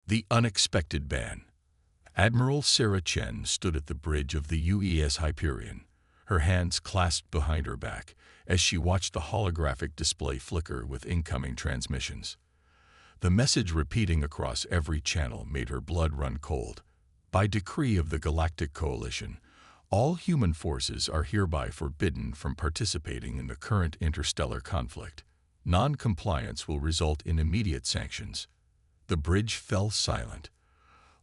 The unexpected ban. Admiral Sarah Chen stood at the bridge of the UES Hyperion, her hands clasped behind her back, as she watched the holographic display flicker with incoming transmissions. The message repeating across every channel made her blood run cold. By decree of the Galactic Coalition, all human forces are hereby forbidden from participating in the current interstellar conflict. Non-compliance will result in immediate sanctions. The bridge fell silent.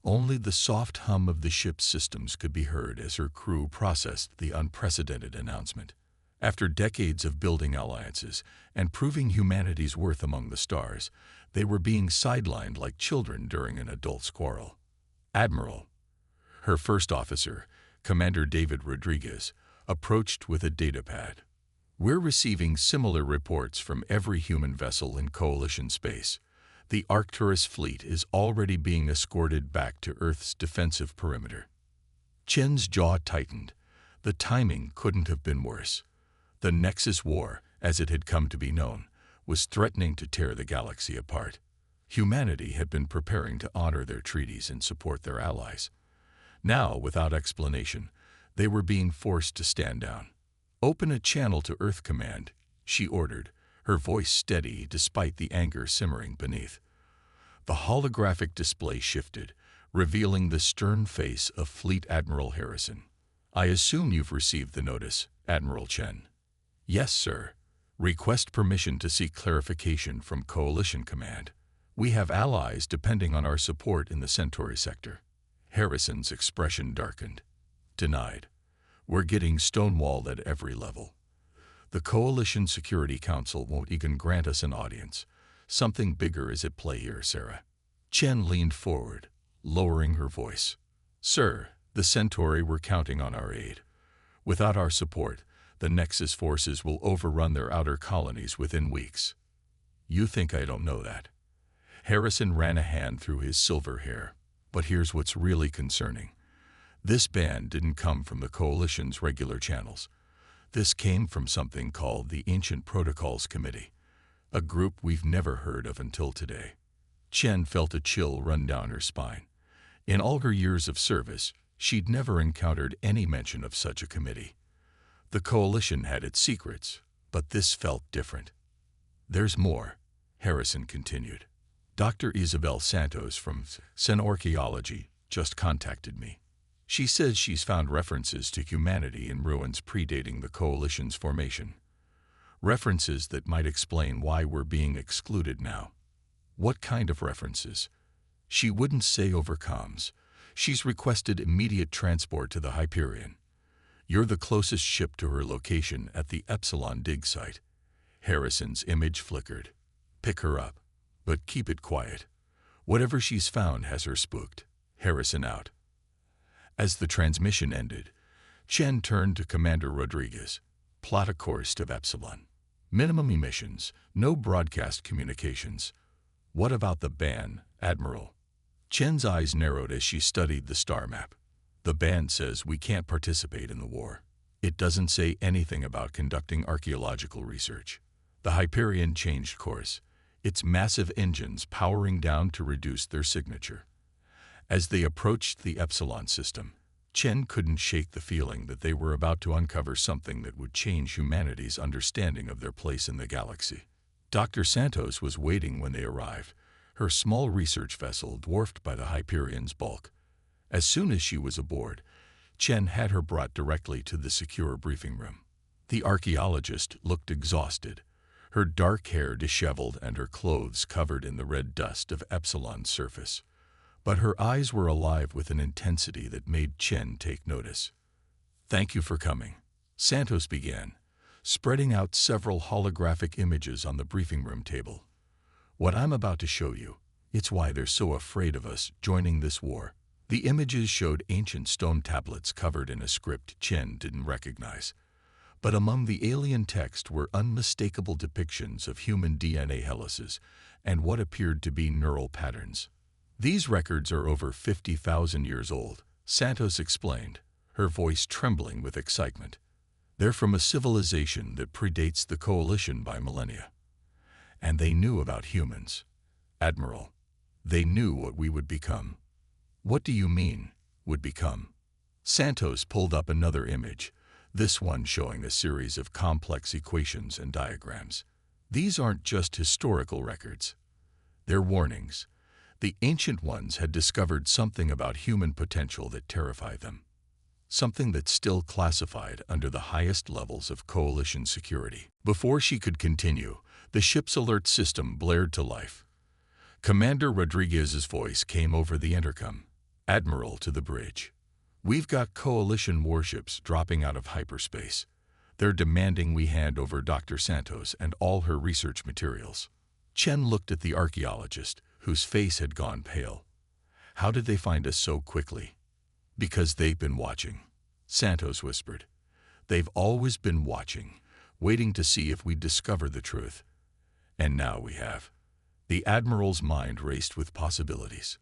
Only the soft hum of the ship's systems could be heard as her crew processed the unprecedented announcement. After decades of building alliances and proving humanity's worth among the stars, they were being sidelined like children during an adult's quarrel. Admiral, her first officer, Commander David Rodriguez, approached with a datapad. "We're receiving similar reports from every human vessel in Coalition space. The Arcturus fleet is already being escorted back to Earth's defensive perimeter." Chen's jaw tightened. The timing couldn't have been worse. The Nexus War, as it had come to be known, was threatening to tear the galaxy apart. Humanity had been preparing to honor their treaties and support their allies. Now, without explanation, they were being forced to stand down. "Open a channel to Earth Command," she ordered, her voice steady despite the anger simmering beneath. The holographic display shifted, revealing the stern face of Fleet Admiral Harrison. "I assume you've received the notice, Admiral Chen." "Yes, sir. Request permission to seek clarification from Coalition Command. We have allies depending on our support in the Centauri sector." Harrison's expression darkened. "Denied. We're getting stonewalled at every level. The Coalition Security Council won't even grant us an audience. Something bigger is at play here, Sarah." Chen leaned forward, lowering her voice. "Sir, the Centauri were counting on our aid. Without our support, the Nexus forces will overrun their outer colonies within weeks." "You think I don't know that?" Harrison ran a hand through his silver hair. "But here's what's really concerning. This ban didn't come from the Coalition's regular channels. This came from something called the Ancient Protocols Committee, a group we've never heard of until today." Chen felt a chill run down her spine. In all her years of service, she'd never encountered any mention of such a committee. The Coalition had its secrets, but this felt different. "There's more," Harrison continued. "Dr. Isabel Santos from Archaeology just contacted me. She says she's found references to humanity in ruins predating the Coalition's formation. References that might explain why we're being excluded now." "What kind of references?" "She wouldn't say over comms. She's requested immediate transport to the Hyperion. You're the closest ship to her location at the Epsilon dig site." Harrison's image flickered. "Pick her up, but keep it quiet. Whatever she's found has her spooked." Harrison out. As the transmission ended, Chen turned to Commander Rodriguez. "Plot a course to Epsilon. Minimum emissions, no broadcast communications." "What about the ban, Admiral?" Chen's eyes narrowed as she studied the star map. "The ban says we can't participate in the war. It doesn't say anything about conducting archaeological research." The Hyperion changed course, its massive engines powering down to reduce their signature. As they approached the Epsilon system, Chen couldn't shake the feeling that they were about to uncover something that would change humanity's understanding of their place in the galaxy. Dr. Santos was waiting when they arrived, her small research vessel dwarfed by the Hyperion's bulk. As soon as she was aboard, Chen had her brought directly to the secure briefing room. The archaeologist looked exhausted, her dark hair disheveled and her clothes covered in the red dust of Epsilon's surface. But her eyes were alive with an intensity that made Chen take notice. "Thank you for coming," Santos began, spreading out several holographic images on the briefing room table. "What I'm about to show you, it's why they're so afraid of us joining this war." The images showed ancient stone tablets covered in a script Chen didn't recognize. But among the alien text were unmistakable depictions of human DNA helices and what appeared to be neural patterns. "These records are over 50,000 years old," Santos explained, her voice trembling with excitement. "They're from a civilization that predates the Coalition by millennia. And they knew about humans. Admiral, They knew what we would become. What do you mean, would become? Santos pulled up another image, this one showing a series of complex equations and diagrams. These aren't just historical records. They're warnings. The ancient ones had discovered something about human potential that terrified them. Something that's still classified under the highest levels of coalition security. Before she could continue, the ship's alert system blared to life. Commander Rodriguez's voice came over the intercom. Admiral to the bridge. We've got coalition warships dropping out of hyperspace. They're demanding we hand over Dr. Santos and all her research materials. Chen looked at the archaeologist, whose face had gone pale. How did they find us so quickly? Because they've been watching, Santos whispered. They've always been watching, waiting to see if we'd discover the truth. And now we have. The Admiral's mind raced with possibilities.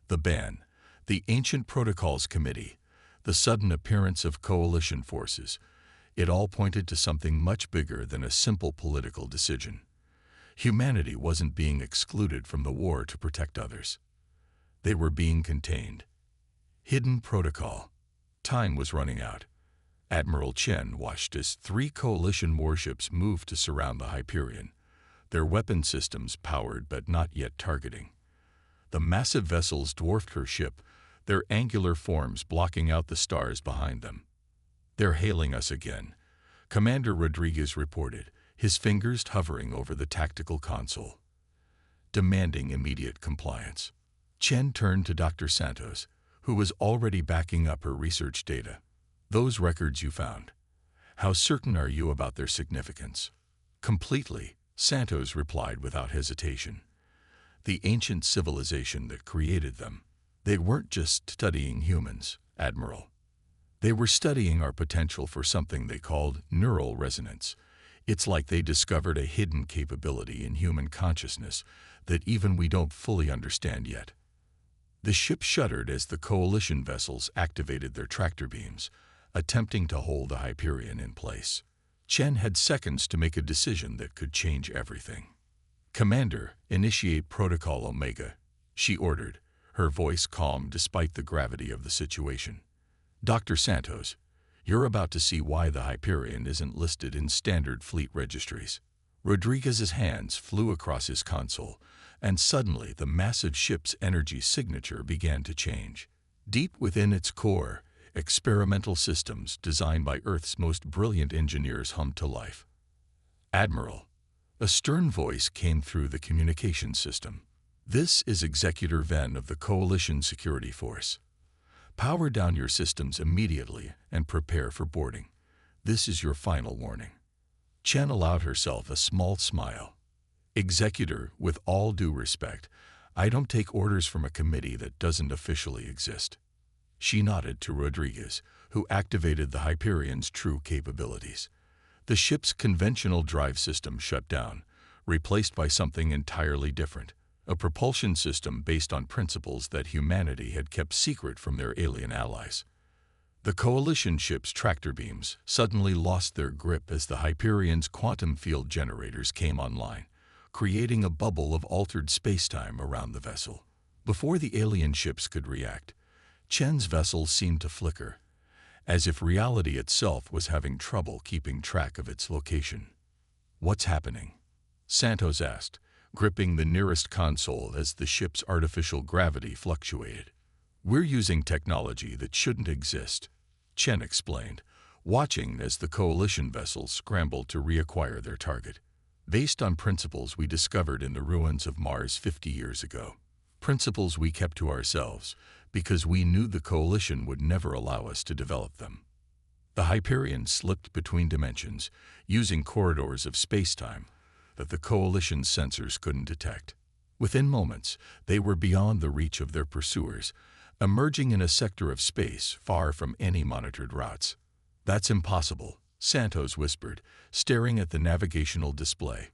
The ban, the Ancient Protocols Committee, the sudden appearance of coalition forces, it all pointed to something much bigger than a simple political decision. Humanity wasn't being excluded from the war to protect others. They were being contained. Hidden protocol. Time was running out. Admiral Chen watched as 3 coalition warships moved to surround the Hyperion, their weapon systems powered but not yet targeting. The massive vessels dwarfed her ship, their angular forms blocking out the stars behind them. They're hailing us again, Commander Rodriguez reported, his fingers hovering over the tactical console. Demanding immediate compliance. Chen turned to Dr. Santos, who was already backing up her research data. Those records you found. How certain are you about their significance? Completely, Santos replied without hesitation. The ancient civilization that created them. They weren't just studying humans, Admiral. They were studying our potential for something they called neural resonance. It's like they discovered a hidden capability in human consciousness that even we don't fully understand yet. The ship shuddered as the coalition vessels activated their tractor beams, attempting to hold the Hyperion in place. Chen had seconds to make a decision that could change everything. Commander, initiate Protocol Omega, she ordered, her voice calm despite the gravity of the situation. Dr. Santos, you're about to see why the Hyperion isn't listed in standard fleet registries. Rodriguez's hands flew across his console, and suddenly the massive ship's energy signature began to change. Deep within its core, experimental systems designed by Earth's most brilliant engineers hummed to life. Admiral, a stern voice came through the communication system. This is Executor Ven of the Coalition Security Force. Power down your systems immediately and prepare for boarding. This is your final warning. Chen allowed herself a small smile. Executor, with all due respect, I don't take orders from a committee that doesn't officially exist. She nodded to Rodriguez, who activated the Hyperion's true capabilities. The ship's conventional drive system shut down, replaced by something entirely different, a propulsion system based on principles that humanity had kept secret from their alien allies. The coalition ship's tractor beams suddenly lost their grip as the Hyperion's quantum field generators came online, creating a bubble of altered spacetime around the vessel. Before the alien ships could react, Chen's vessel seemed to flicker, as if reality itself was having trouble keeping track of its location. What's happening? Santos asked, gripping the nearest console as the ship's artificial gravity fluctuated. We're using technology that shouldn't exist, Chen explained, watching as the coalition vessels scrambled to reacquire their target. Based on principles we discovered in the ruins of Mars 50 years ago. Principles we kept to ourselves because we knew the coalition would never allow us to develop them. The Hyperion slipped between dimensions, using corridors of spacetime that the coalition's sensors couldn't detect. Within moments, they were beyond the reach of their pursuers, emerging in a sector of space far from any monitored routes. That's impossible, Santos whispered, staring at the navigational display.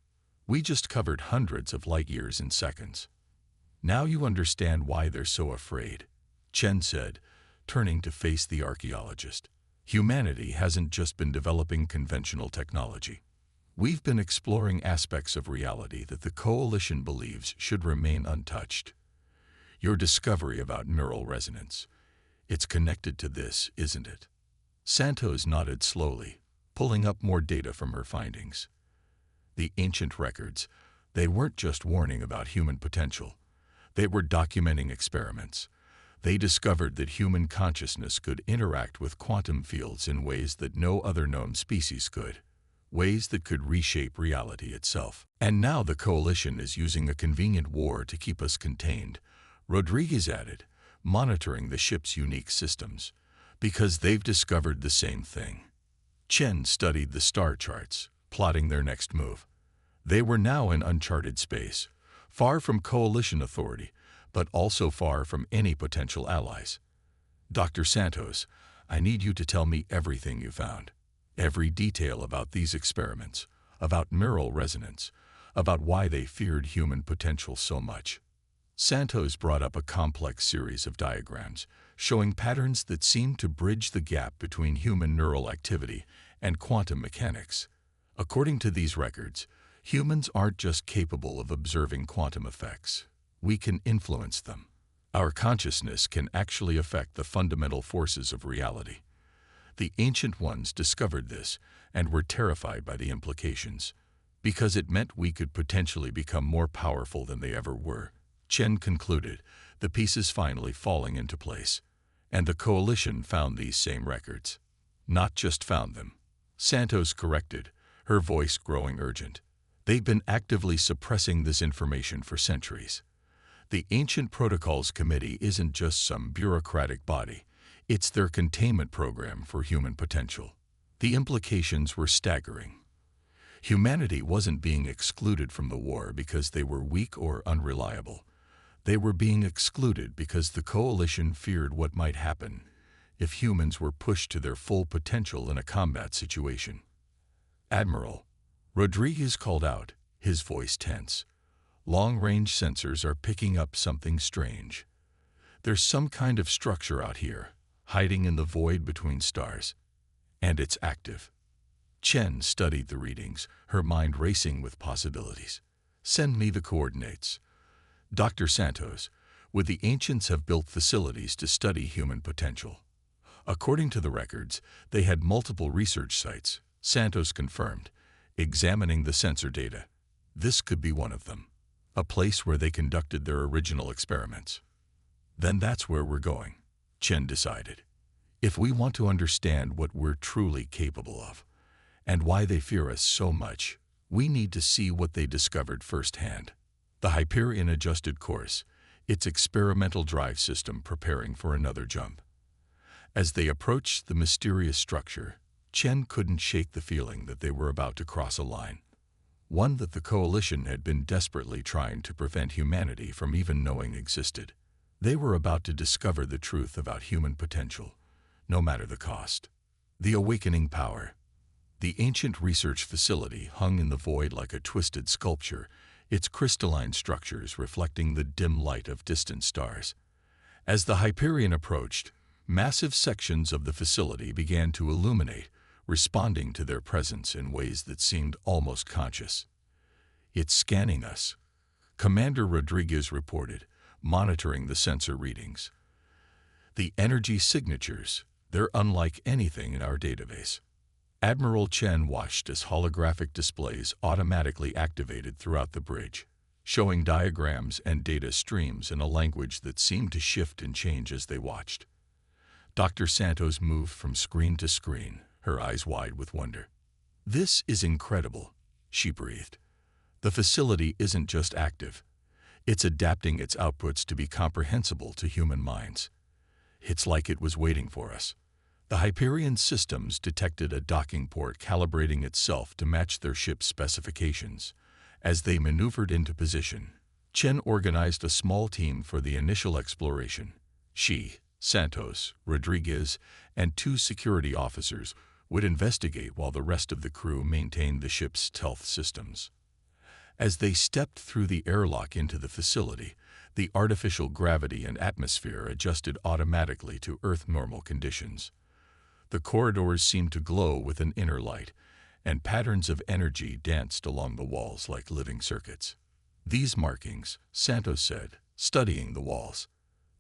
We just covered hundreds of light years in seconds. Now you understand why they're so afraid, Chen said, turning to face the archaeologist. Humanity hasn't just been developing conventional technology. We've been exploring aspects of reality that the coalition believes should remain untouched. Your discovery about neural resonance. It's connected to this, isn't it? Santos nodded slowly, pulling up more data from her findings. The ancient records, they weren't just warning about human potential. They were documenting experiments. They discovered that human consciousness could interact with quantum fields in ways that no other known species could, ways that could reshape reality itself. And now the coalition is using a convenient war to keep us contained, Rodriguez added, monitoring the ship's unique systems, because they've discovered the same thing. Chen studied the star charts, plotting their next move. They were now in uncharted space, far from coalition authority, but also far from any potential allies. Dr. Santos, I need you to tell me everything you found. Every detail about these experiments, about neural resonance, about why they feared human potential so much. Santos brought up a complex series of diagrams, showing patterns that seemed to bridge the gap between human neural activity and quantum mechanics. According to these records, humans aren't just capable of observing quantum effects. We can influence them. Our consciousness can actually affect the fundamental forces of reality. The ancient ones discovered this and were terrified by the implications, because it meant we could potentially become more powerful than they ever were. Chen concluded, the pieces finally falling into place. And the coalition found these same records. Not just found them. Santos corrected, her voice growing urgent. They've been actively suppressing this information for centuries. The Ancient Protocols Committee isn't just some bureaucratic body. It's their containment program for human potential. The implications were staggering. Humanity wasn't being excluded from the war because they were weak or unreliable. They were being excluded because the coalition feared what might happen if humans were pushed to their full potential in a combat situation. Admiral, Rodriguez called out, his voice tense. Long-range sensors are picking up something strange. There's some kind of structure out here, hiding in the void between stars. And it's active. Chen studied the readings, her mind racing with possibilities. Send me the coordinates. Dr. Santos, would the ancients have built facilities to study human potential? According to the records, they had multiple research sites, Santos confirmed, examining the sensor data. This could be one of them, a place where they conducted their original experiments. Then that's where we're going, Chen decided. If we want to understand what we're truly capable of, and why they fear us so much, we need to see what they discovered firsthand. The Hyperion adjusted course, its experimental drive system preparing for another jump. As they approached the mysterious structure, Chen couldn't shake the feeling that they were about to cross a line. One that the coalition had been desperately trying to prevent humanity from even knowing existed. They were about to discover the truth about human potential, no matter the cost. The awakening power. The ancient research facility hung in the void like a twisted sculpture, its crystalline structures reflecting the dim light of distant stars. As the Hyperion approached, massive sections of the facility began to illuminate, responding to their presence in ways that seemed almost conscious. It's scanning us, Commander Rodriguez reported, monitoring the sensor readings. The energy signatures, they're unlike anything in our database. Admiral Chen watched as holographic displays automatically activated throughout the bridge, showing diagrams and data streams in a language that seemed to shift and change as they watched. Dr. Santos moved from screen to screen, her eyes wide with wonder. This is incredible, she breathed. The facility isn't just active. It's adapting its outputs to be comprehensible to human minds. It's like it was waiting for us. The Hyperion systems detected a docking port calibrating itself to match their ship's specifications. As they maneuvered into position, Chen organized a small team for the initial exploration. She, Santos, Rodriguez, and 2 security officers would investigate while the rest of the crew maintained the ship's stealth systems. As they stepped through the airlock into the facility, the artificial gravity and atmosphere adjusted automatically to Earth normal conditions. The corridors seemed to glow with an inner light, and patterns of energy danced along the walls like living circuits. These markings, Santos said, studying the walls,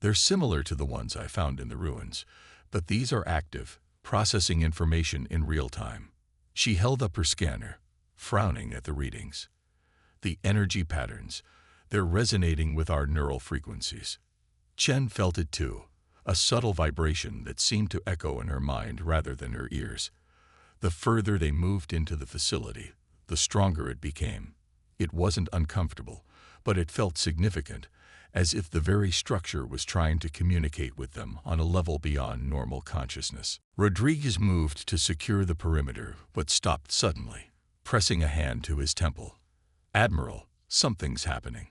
They're similar to the ones I found in the ruins, but these are active, processing information in real time. She held up her scanner, frowning at the readings. The energy patterns, they're resonating with our neural frequencies. Chen felt it too, a subtle vibration that seemed to echo in her mind rather than her ears. The further they moved into the facility, the stronger it became. It wasn't uncomfortable, but it felt significant, as if the very structure was trying to communicate with them on a level beyond normal consciousness. Rodriguez moved to secure the perimeter, but stopped suddenly, pressing a hand to his temple. "Admiral, something's happening.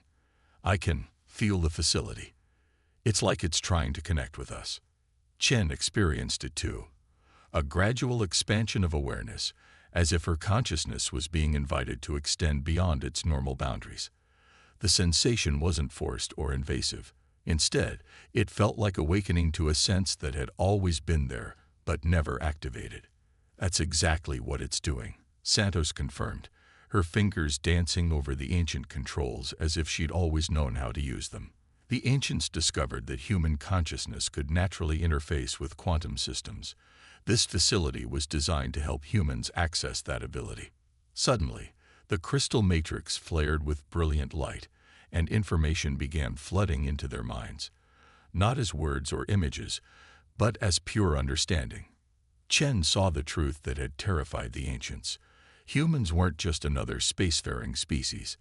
I can feel the facility. It's like it's trying to connect with us." Chen experienced it too, a gradual expansion of awareness, as if her consciousness was being invited to extend beyond its normal boundaries. The sensation wasn't forced or invasive. Instead, it felt like awakening to a sense that had always been there, but never activated. "That's exactly what it's doing," Santos confirmed, her fingers dancing over the ancient controls as if she'd always known how to use them. The ancients discovered that human consciousness could naturally interface with quantum systems. This facility was designed to help humans access that ability. Suddenly, the crystal matrix flared with brilliant light, and information began flooding into their minds, not as words or images, but as pure understanding. Chen saw the truth that had terrified the ancients. Humans weren't just another spacefaring species.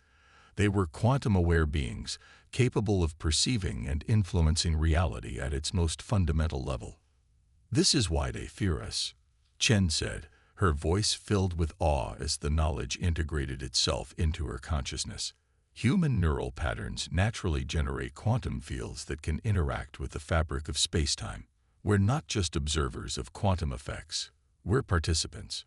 They were quantum-aware beings, capable of perceiving and influencing reality at its most fundamental level. "This is why they fear us," Chen said, her voice filled with awe as the knowledge integrated itself into her consciousness. Human neural patterns naturally generate quantum fields that can interact with the fabric of spacetime. We're not just observers of quantum effects, we're participants.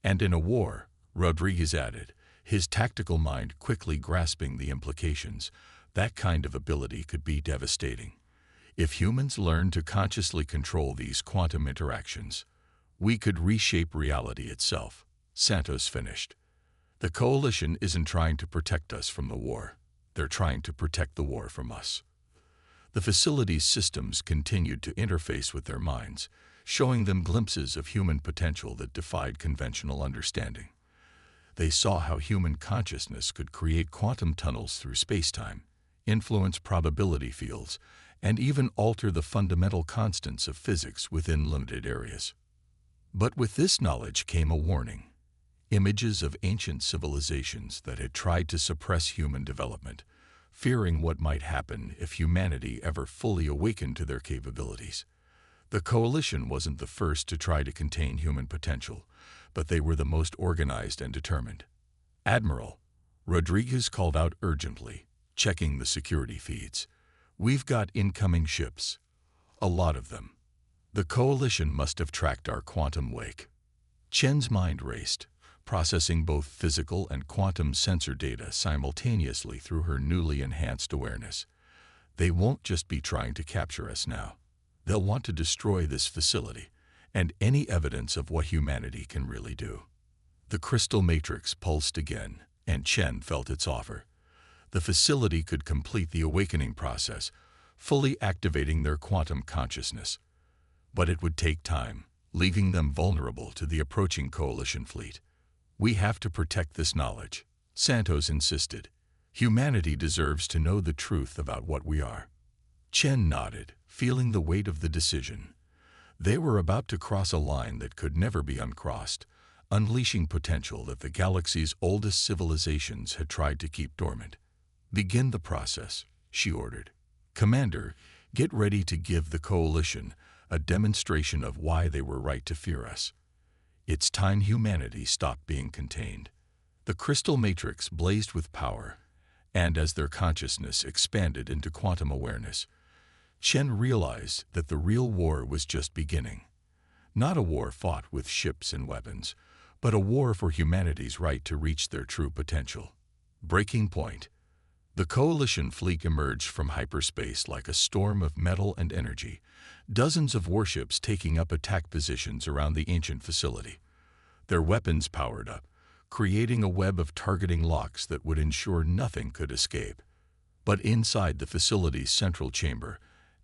And in a war, Rodriguez added, his tactical mind quickly grasping the implications, that kind of ability could be devastating. If humans learn to consciously control these quantum interactions, we could reshape reality itself, Santos finished. The Coalition isn't trying to protect us from the war. They're trying to protect the war from us. The facility's systems continued to interface with their minds, showing them glimpses of human potential that defied conventional understanding. They saw how human consciousness could create quantum tunnels through spacetime, influence probability fields, and even alter the fundamental constants of physics within limited areas. But with this knowledge came a warning. Images of ancient civilizations that had tried to suppress human development, fearing what might happen if humanity ever fully awakened to their capabilities. The Coalition wasn't the first to try to contain human potential, but they were the most organized and determined. "Admiral," Rodriguez called out urgently, checking the security feeds. "We've got incoming ships. A lot of them. The Coalition must have tracked our quantum wake." Chen's mind raced, processing both physical and quantum sensor data simultaneously through her newly enhanced awareness. They won't just be trying to capture us now. They'll want to destroy this facility and any evidence of what humanity can really do. The crystal matrix pulsed again, and Chen felt its offer. The facility could complete the awakening process, fully activating their quantum consciousness. But it would take time, leaving them vulnerable to the approaching Coalition fleet. "We have to protect this knowledge," Santos insisted. "Humanity deserves to know the truth about what we are." Chen nodded, feeling the weight of the decision. They were about to cross a line that could never be uncrossed, unleashing potential that the galaxy's oldest civilizations had tried to keep dormant. "Begin the process," she ordered. "Commander, get ready to give the Coalition a demonstration of why they were right to fear us. It's time humanity stopped being contained." The crystal matrix blazed with power, and as their consciousness expanded into quantum awareness, Chen realized that the real war was just beginning. Not a war fought with ships and weapons, but a war for humanity's right to reach their true potential. Breaking point. The Coalition fleet emerged from hyperspace like a storm of metal and energy, dozens of warships taking up attack positions around the ancient facility. Their weapons powered up, creating a web of targeting locks that would ensure nothing could escape. But inside the facility's central chamber,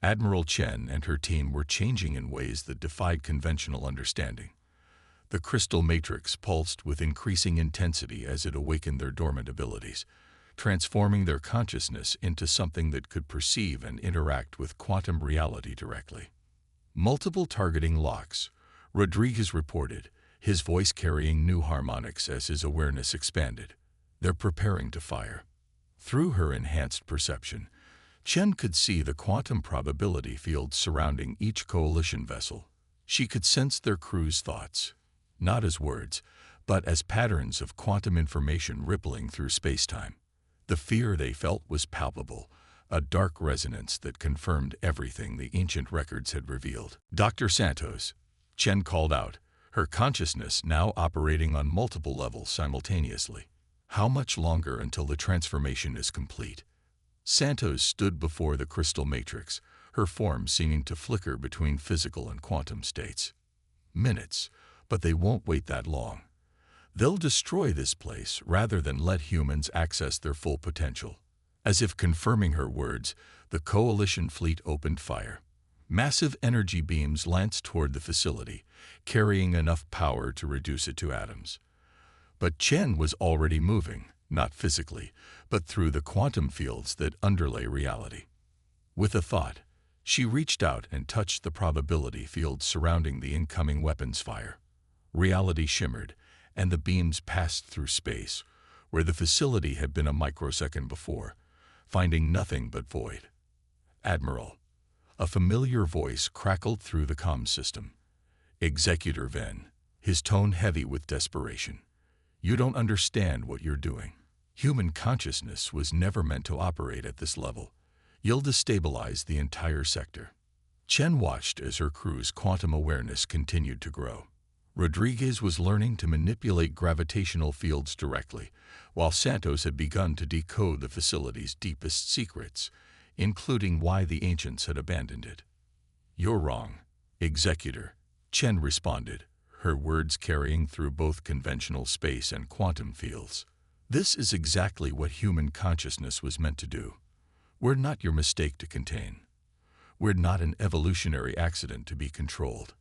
Admiral Chen and her team were changing in ways that defied conventional understanding. The crystal matrix pulsed with increasing intensity as it awakened their dormant abilities, transforming their consciousness into something that could perceive and interact with quantum reality directly. Multiple targeting locks, Rodriguez reported, his voice carrying new harmonics as his awareness expanded. They're preparing to fire. Through her enhanced perception, Chen could see the quantum probability fields surrounding each coalition vessel. She could sense their crew's thoughts, not as words, but as patterns of quantum information rippling through space-time. The fear they felt was palpable, a dark resonance that confirmed everything the ancient records had revealed. "Dr. Santos," Chen called out, her consciousness now operating on multiple levels simultaneously. "How much longer until the transformation is complete?" Santos stood before the crystal matrix, her form seeming to flicker between physical and quantum states. "Minutes, but they won't wait that long. They'll destroy this place rather than let humans access their full potential." As if confirming her words, the coalition fleet opened fire. Massive energy beams lanced toward the facility, carrying enough power to reduce it to atoms. But Chen was already moving, not physically, but through the quantum fields that underlay reality. With a thought, she reached out and touched the probability fields surrounding the incoming weapons fire. Reality shimmered, and the beams passed through space, where the facility had been a microsecond before, finding nothing but void. "Admiral," a familiar voice crackled through the comm system. "Executor Ven," his tone heavy with desperation. "You don't understand what you're doing. Human consciousness was never meant to operate at this level. You'll destabilize the entire sector." Chen watched as her crew's quantum awareness continued to grow. Rodriguez was learning to manipulate gravitational fields directly, while Santos had begun to decode the facility's deepest secrets, including why the ancients had abandoned it. "You're wrong, Executor," Chen responded, her words carrying through both conventional space and quantum fields. "This is exactly what human consciousness was meant to do. We're not your mistake to contain. We're not an evolutionary accident to be controlled."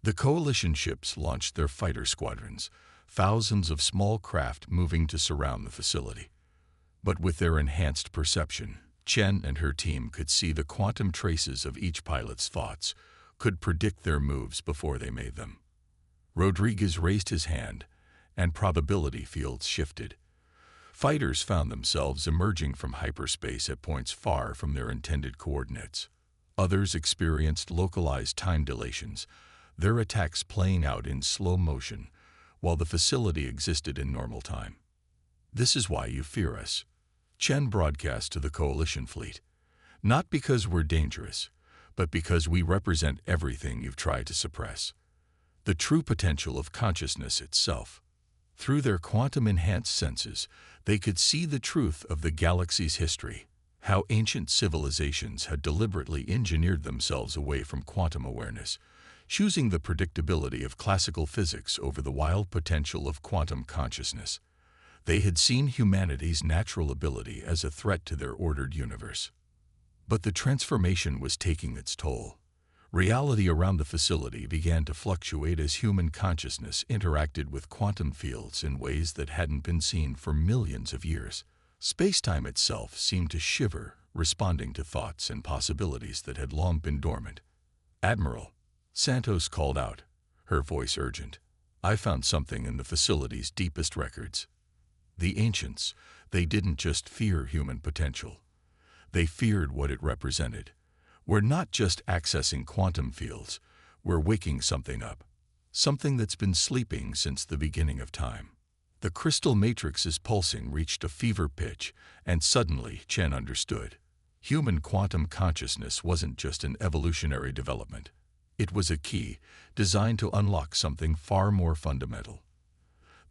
The coalition ships launched their fighter squadrons, thousands of small craft moving to surround the facility. But with their enhanced perception, Chen and her team could see the quantum traces of each pilot's thoughts, could predict their moves before they made them. Rodriguez raised his hand, and probability fields shifted. Fighters found themselves emerging from hyperspace at points far from their intended coordinates. Others experienced localized time dilations, their attacks playing out in slow motion, while the facility existed in normal time. "This is why you fear us," Chen broadcast to the coalition fleet. "Not because we're dangerous, but because we represent everything you've tried to suppress. The true potential of consciousness itself." Through their quantum-enhanced senses, they could see the truth of the galaxy's history, how ancient civilizations had deliberately engineered themselves away from quantum awareness, choosing the predictability of classical physics over the wild potential of quantum consciousness. They had seen humanity's natural ability as a threat to their ordered universe. But the transformation was taking its toll. Reality around the facility began to fluctuate as human consciousness interacted with quantum fields in ways that hadn't been seen for millions of years. Space-time itself seemed to shiver, responding to thoughts and possibilities that had long been dormant. "Admiral," Santos called out, her voice urgent, "I found something in the facility's deepest records." The ancients, they didn't just fear human potential. They feared what it represented. "We're not just accessing quantum fields, we're waking something up. Something that's been sleeping since the beginning of time." The crystal matrix's pulsing reached a fever pitch, and suddenly Chen understood. Human quantum consciousness wasn't just an evolutionary development. It was a key, designed to unlock something far more fundamental.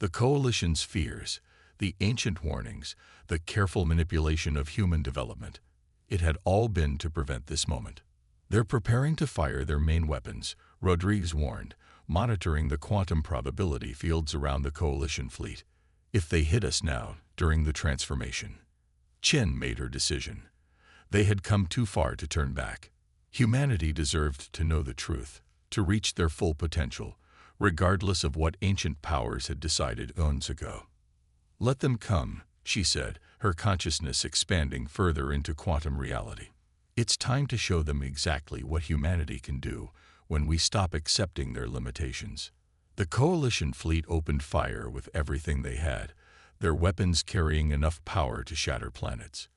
The Coalition's fears, the ancient warnings, the careful manipulation of human development, it had all been to prevent this moment. "They're preparing to fire their main weapons," Rodriguez warned, monitoring the quantum probability fields around the Coalition fleet. "If they hit us now, during the transformation." Chen made her decision. They had come too far to turn back. Humanity deserved to know the truth, to reach their full potential, regardless of what ancient powers had decided eons ago. "Let them come," she said, her consciousness expanding further into quantum reality. "It's time to show them exactly what humanity can do when we stop accepting their limitations." The Coalition fleet opened fire with everything they had, their weapons carrying enough power to shatter planets.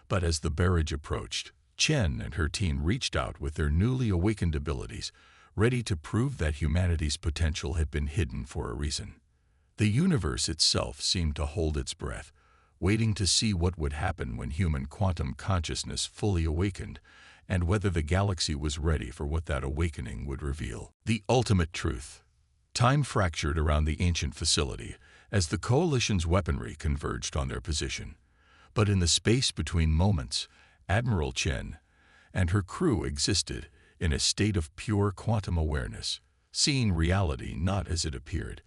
But as the barrage approached, Chen and her team reached out with their newly awakened abilities, ready to prove that humanity's potential had been hidden for a reason. The universe itself seemed to hold its breath, waiting to see what would happen when human quantum consciousness fully awakened, and whether the galaxy was ready for what that awakening would reveal. The ultimate truth. Time fractured around the ancient facility as the Coalition's weaponry converged on their position. But in the space between moments, Admiral Chen and her crew existed in a state of pure quantum awareness, seeing reality not as it appeared,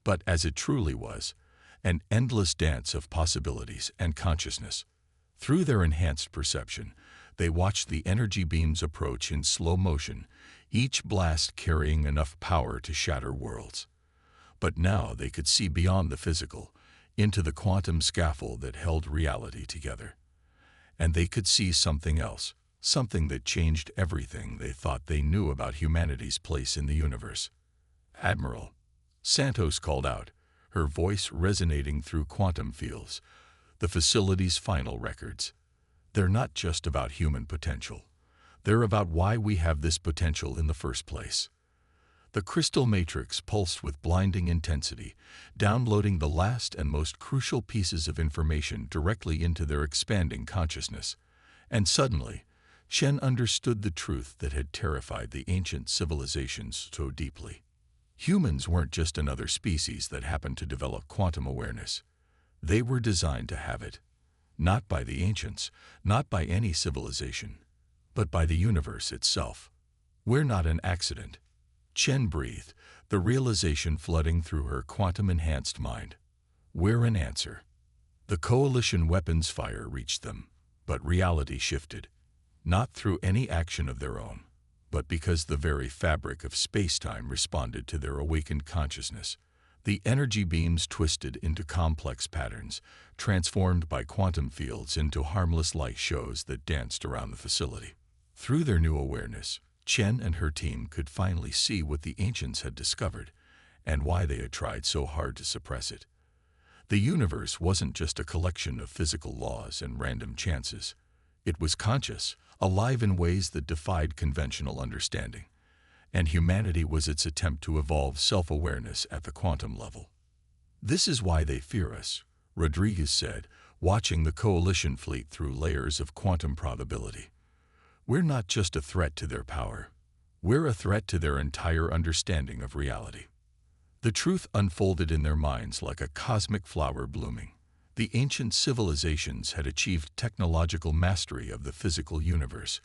but as it truly was, an endless dance of possibilities and consciousness. Through their enhanced perception, they watched the energy beams approach in slow motion, each blast carrying enough power to shatter worlds. But now they could see beyond the physical, into the quantum scaffold that held reality together. And they could see something else, something that changed everything they thought they knew about humanity's place in the universe. "Admiral," Santos called out, her voice resonating through quantum fields, "the facility's final records. They're not just about human potential. They're about why we have this potential in the first place." The crystal matrix pulsed with blinding intensity, downloading the last and most crucial pieces of information directly into their expanding consciousness. And suddenly, Chen understood the truth that had terrified the ancient civilizations so deeply. Humans weren't just another species that happened to develop quantum awareness. They were designed to have it. Not by the ancients, not by any civilization, but by the universe itself. "We're not an accident," Chen breathed, the realization flooding through her quantum-enhanced mind. "We're an answer." The Coalition weapons fire reached them, but reality shifted. Not through any action of their own, but because the very fabric of space-time responded to their awakened consciousness. The energy beams twisted into complex patterns, transformed by quantum fields into harmless light shows that danced around the facility. Through their new awareness, Chen and her team could finally see what the ancients had discovered, and why they had tried so hard to suppress it. The universe wasn't just a collection of physical laws and random chances. It was conscious, alive in ways that defied conventional understanding. And humanity was its attempt to evolve self-awareness at the quantum level. "This is why they fear us," Rodriguez said, watching the Coalition fleet through layers of quantum probability. "We're not just a threat to their power. We're a threat to their entire understanding of reality." The truth unfolded in their minds like a cosmic flower blooming. The ancient civilizations had achieved technological mastery of the physical universe,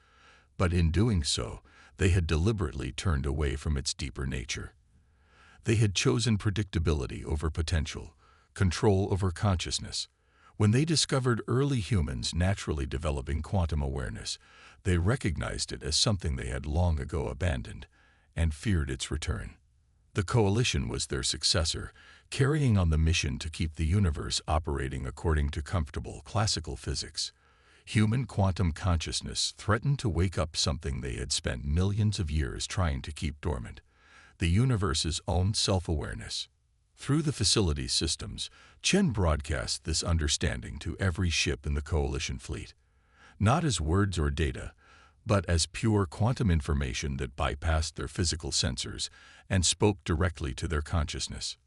but in doing so, they had deliberately turned away from its deeper nature. They had chosen predictability over potential, control over consciousness. When they discovered early humans naturally developing quantum awareness, they recognized it as something they had long ago abandoned, and feared its return. The Coalition was their successor, carrying on the mission to keep the universe operating according to comfortable classical physics. Human quantum consciousness threatened to wake up something they had spent millions of years trying to keep dormant: the universe's own self-awareness. Through the facility's systems, Chen broadcast this understanding to every ship in the Coalition fleet. Not as words or data, but as pure quantum information that bypassed their physical sensors and spoke directly to their consciousness.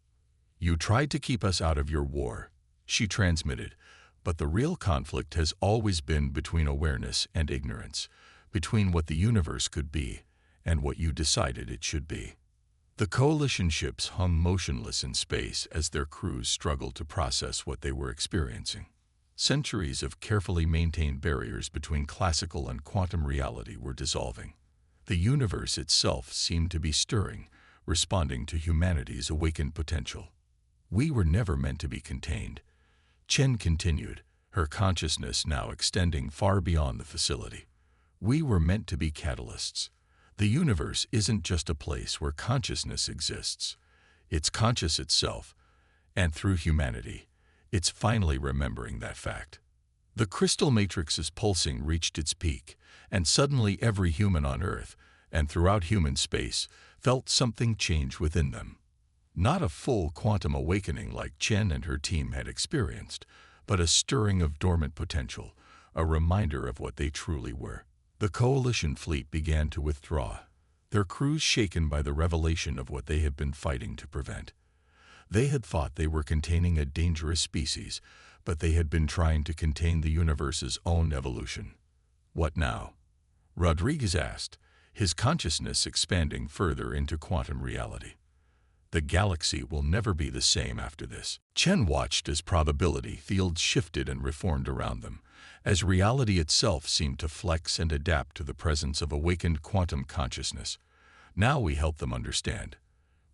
"You tried to keep us out of your war," she transmitted, "but the real conflict has always been between awareness and ignorance, between what the universe could be and what you decided it should be." The Coalition ships hung motionless in space as their crews struggled to process what they were experiencing. Centuries of carefully maintained barriers between classical and quantum reality were dissolving. The universe itself seemed to be stirring, responding to humanity's awakened potential. "We were never meant to be contained," Chen continued, her consciousness now extending far beyond the facility. We were meant to be catalysts. The universe isn't just a place where consciousness exists. It's conscious itself, and through humanity, it's finally remembering that fact. The crystal matrix's pulsing reached its peak, and suddenly every human on Earth, and throughout human space, felt something change within them. Not a full quantum awakening like Chen and her team had experienced, but a stirring of dormant potential, a reminder of what they truly were. The coalition fleet began to withdraw, their crews shaken by the revelation of what they had been fighting to prevent. They had thought they were containing a dangerous species, but they had been trying to contain the universe's own evolution. What now? Rodriguez asked, his consciousness expanding further into quantum reality. The galaxy will never be the same after this. Chen watched as probability fields shifted and reformed around them, as reality itself seemed to flex and adapt to the presence of awakened quantum consciousness. Now we help them understand.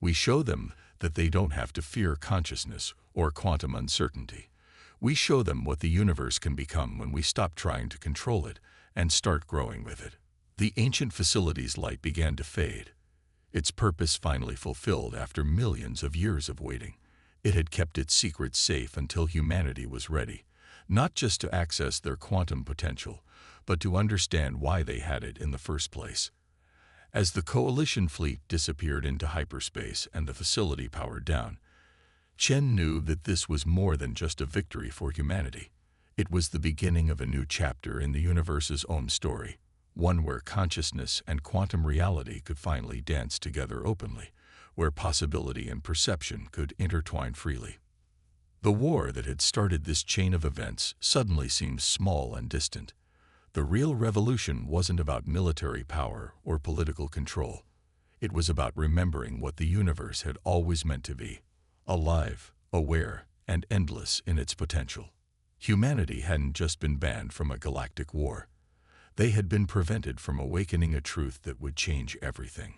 We show them that they don't have to fear consciousness or quantum uncertainty. We show them what the universe can become when we stop trying to control it and start growing with it. The ancient facility's light began to fade, its purpose finally fulfilled after millions of years of waiting. It had kept its secrets safe until humanity was ready, not just to access their quantum potential, but to understand why they had it in the first place. As the coalition fleet disappeared into hyperspace and the facility powered down, Chen knew that this was more than just a victory for humanity. It was the beginning of a new chapter in the universe's own story, one where consciousness and quantum reality could finally dance together openly, where possibility and perception could intertwine freely. The war that had started this chain of events suddenly seemed small and distant. The real revolution wasn't about military power or political control. It was about remembering what the universe had always meant to be: alive, aware, and endless in its potential. Humanity hadn't just been banned from a galactic war. They had been prevented from awakening a truth that would change everything.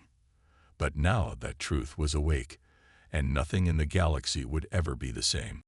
But now that truth was awake, and nothing in the galaxy would ever be the same.